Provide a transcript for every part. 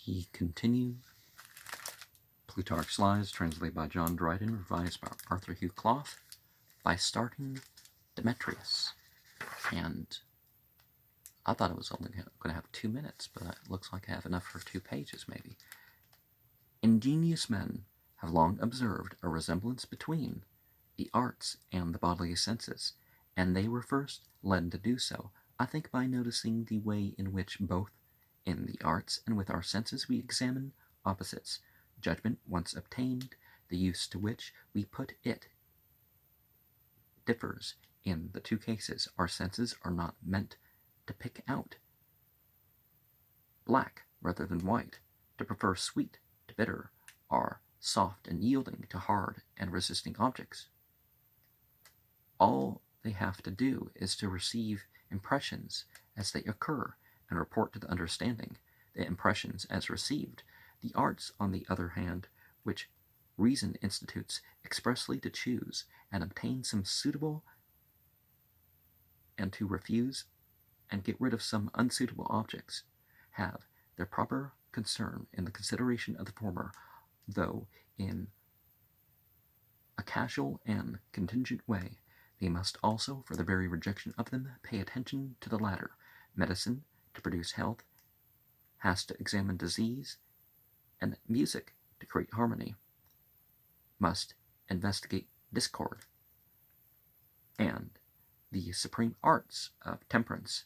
We continue Plutarch's Lives, translated by John Dryden, revised by Arthur Hugh Clough, by starting Demetrius. And I thought it was only going to have 2 minutes, but it looks like I have enough for 2 pages, maybe. Ingenious men have long observed a resemblance between the arts and the bodily senses, and they were first led to do so, I think, by noticing the way in which both in the arts and with our senses we examine opposites. Judgment once obtained, the use to which we put it differs in the two cases. Our senses are not meant to pick out black rather than white, to prefer sweet to bitter, are soft and yielding to hard and resisting objects. All they have to do is to receive impressions as they occur and report to the understanding the impressions as received. The arts, on the other hand, which reason institutes expressly to choose and obtain some suitable and to refuse and get rid of some unsuitable objects, have their proper concern in the consideration of the former, though in a casual and contingent way. They must also, for the very rejection of them, pay attention to the latter. Medicine, to produce health, has to examine disease, and music, to create harmony, must investigate discord. And the supreme arts of temperance,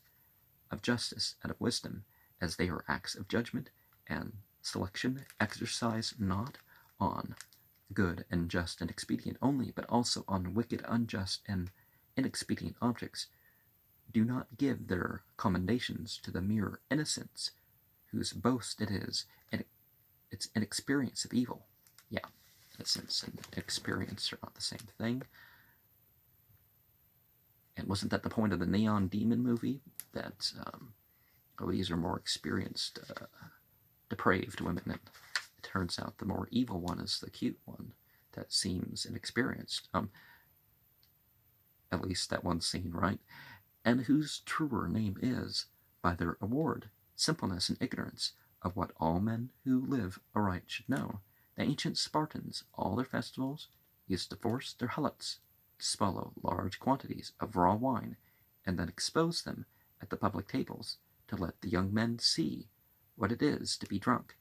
of justice, and of wisdom, as they are acts of judgment and selection, exercise not on good and just and expedient only, but also on wicked, unjust, and inexpedient objects. Do not give their commendations to the mere innocents, whose boast it is, and its inexperience of evil. Yeah, innocence and experience are not the same thing. And wasn't that the point of the Neon Demon movie? That these are more experienced, depraved women, and it turns out the more evil one is the cute one that seems inexperienced. At least that one scene, right? And whose truer name is, by their award, simpleness and ignorance of what all men who live aright should know. The ancient Spartans, all their festivals, used to force their helots to swallow large quantities of raw wine, and then expose them at the public tables, to let the young men see what it is to be drunk.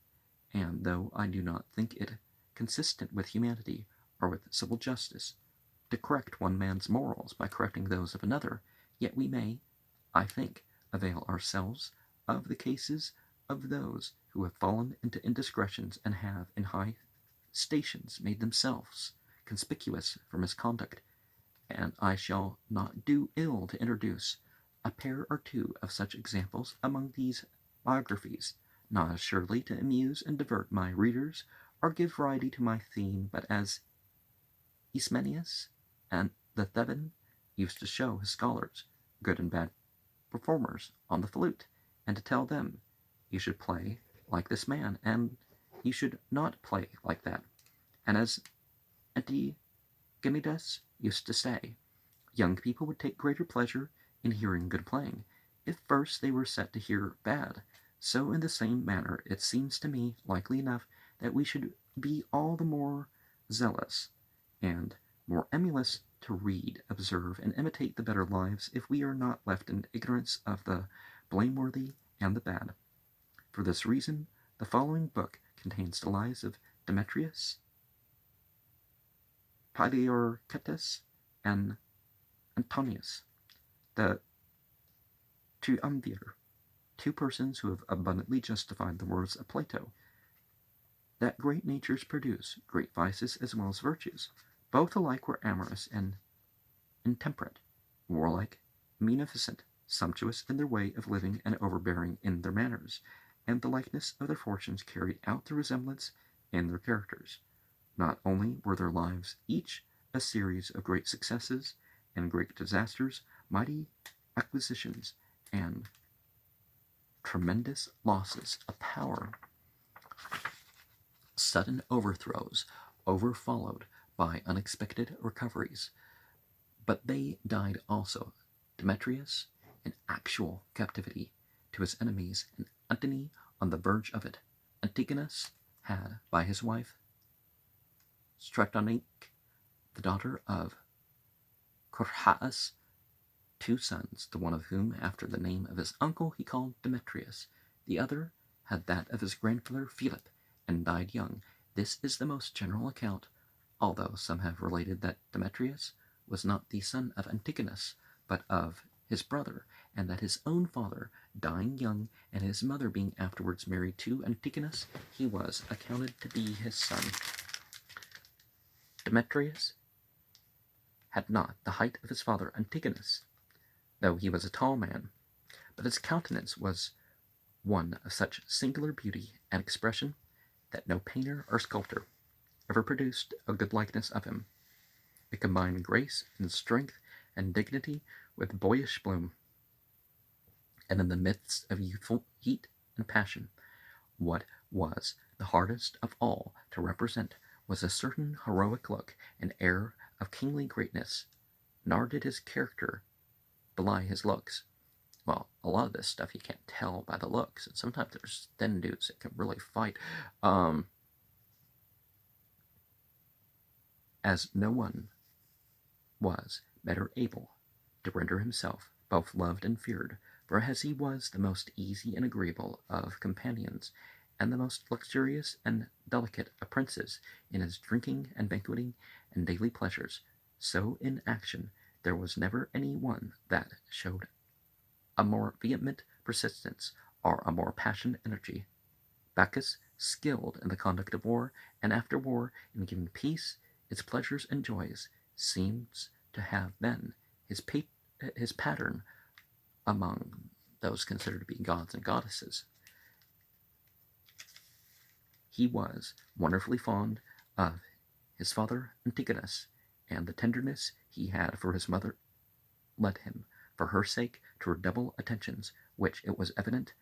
And though I do not think it consistent with humanity or with civil justice to correct one man's morals by correcting those of another, yet we may, I think, avail ourselves of the cases of those who have fallen into indiscretions and have in high stations made themselves conspicuous for misconduct, and I shall not do ill to introduce a pair or two of such examples among these biographies, not assuredly to amuse and divert my readers, or give variety to my theme, but as Ismenias and the Theban used to show his scholars, good and bad performers, on the flute, and to tell them, you should play like this man, and you should not play like that. And as Antigonidas used to say, young people would take greater pleasure in hearing good playing, if first they were set to hear bad. So in the same manner it seems to me likely enough that we should be all the more zealous and more emulous to read, observe, and imitate the better lives, if we are not left in ignorance of the blameworthy and the bad. For this reason, the following book contains the lives of Demetrius, Palaeorcetus, and Antonius, the triumvir, two persons who have abundantly justified the words of Plato, that great natures produce great vices as well as virtues. Both alike were amorous and intemperate, warlike, munificent, sumptuous in their way of living, and overbearing in their manners, and the likeness of their fortunes carried out the resemblance in their characters. Not only were their lives each a series of great successes and great disasters, mighty acquisitions, and tremendous losses of power, sudden overthrows, overfollowed by unexpected recoveries. But they died also, Demetrius in actual captivity to his enemies, and Antony on the verge of it, Antigonus had by his wife Stratonique, the daughter of Corhaus, 2 sons, the one of whom, after the name of his uncle, he called Demetrius. The other had that of his grandfather Philip, and died young. This is the most general account, although some have related that Demetrius was not the son of Antigonus, but of his brother, and that his own father, dying young, and his mother being afterwards married to Antigonus, he was accounted to be his son. Demetrius had not the height of his father Antigonus, though he was a tall man, but his countenance was one of such singular beauty and expression that no painter or sculptor ever produced a good likeness of him. It combined grace and strength and dignity with boyish bloom, and in the midst of youthful heat and passion, what was the hardest of all to represent was a certain heroic look and air of kingly greatness, nor did his character belie his looks. Well, a lot of this stuff you can't tell by the looks, and sometimes there's thin dudes that can really fight. As no one was better able to render himself both loved and feared, for as he was the most easy and agreeable of companions, and the most luxurious and delicate of princes in his drinking and banqueting and daily pleasures, so in action there was never any one that showed a more vehement persistence or a more passionate energy. Bacchus, skilled in the conduct of war, and after war in giving peace its pleasures and joys, seems to have been his pattern among those considered to be gods and goddesses. He was wonderfully fond of his father Antigonus, and the tenderness he had for his mother led him, for her sake, to redouble attentions, which it was evident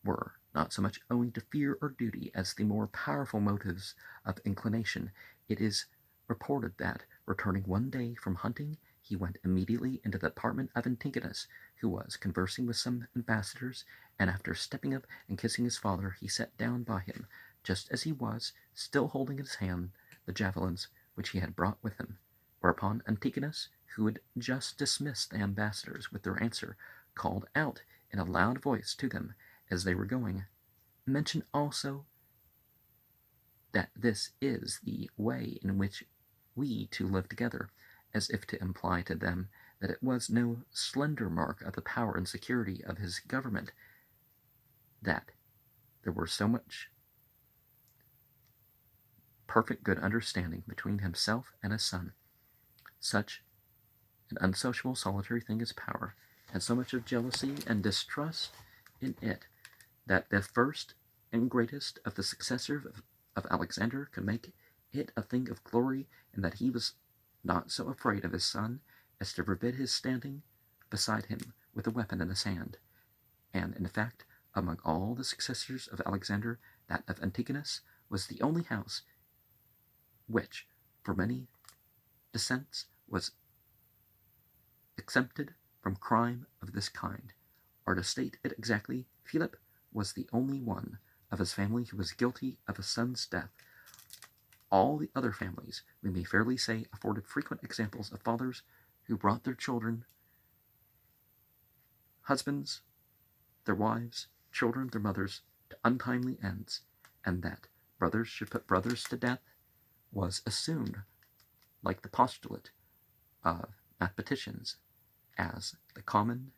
were not so much owing to fear or duty as the more powerful motives of inclination. It is reported that, returning one day from hunting, he went immediately into the apartment of Antigonus, who was conversing with some ambassadors, and after stepping up and kissing his father, he sat down by him, just as he was, still holding in his hand the javelins which he had brought with him. Whereupon Antigonus, who had just dismissed the ambassadors with their answer, called out in a loud voice to them as they were going, "Mention also that this is the way in which we two live together," as if to imply to them that it was no slender mark of the power and security of his government that there were so much perfect good understanding between himself and his son. Such an unsociable, solitary thing as power had so much of jealousy and distrust in it that the first and greatest of the successors of Alexander could make it a thing of glory, and that he was not so afraid of his son as to forbid his standing beside him with a weapon in his hand. And in fact, among all the successors of Alexander, that of Antigonus was the only house which, for many descents, was exempted from crime of this kind. Or to state it exactly, Philip was the only one of his family who was guilty of a son's death. All the other families, we may fairly say, afforded frequent examples of fathers who brought their children, husbands, their wives, children, their mothers, to untimely ends, and that brothers should put brothers to death was assumed, like the postulate of mathematicians, as the common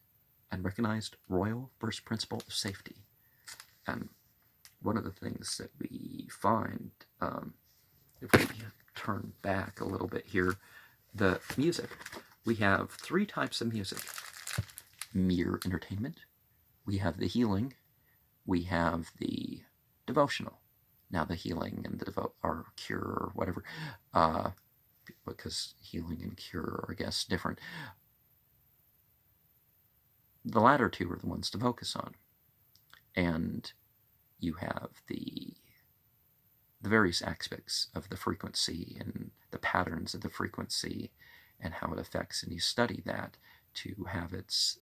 and recognized royal first principle of safety. And one of the things that we find, if we turn back a little bit here, the music. We have 3 types of music. Mere entertainment, we have the healing, we have the devotional. Now the healing and the or cure or whatever, because healing and cure are, I guess, different. The latter 2 are the ones to focus on. And you have the various aspects of the frequency and the patterns of the frequency and how it affects, and you study that to have its